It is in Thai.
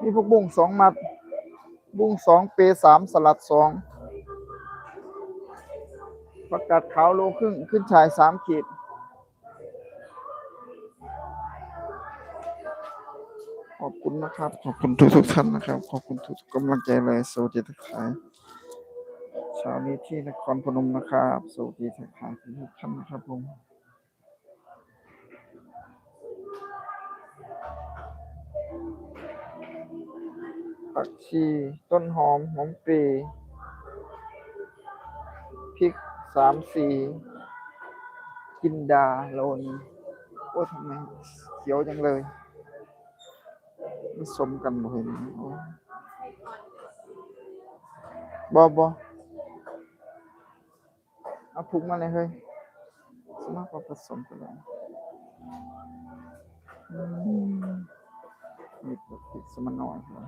มีพวกบุ้งสองมัดบุ้งสองเปสามสลัดสองประกาศขาวโลครึ่งขึ้นชาย3 ขีดขอบคุณนะครับขอบคุณทุกท่านนะครับขอบคุณทุกกำลังใจเลยสวัสดีทุกท่านเช้านี้ที่นครพนมนะครับสวัสดีทุกท่านนะครับผมผักชีต้นหอมหอมปรีพริก3-4จินดาโลนโอ้ทำไมเขียวจังเลยไม่สมกันบ่เห็นบ่เอาถุงมาเลยเฮ้ยสมากกว่าผสมกันแล้วมีพริกสมันน้อยครับ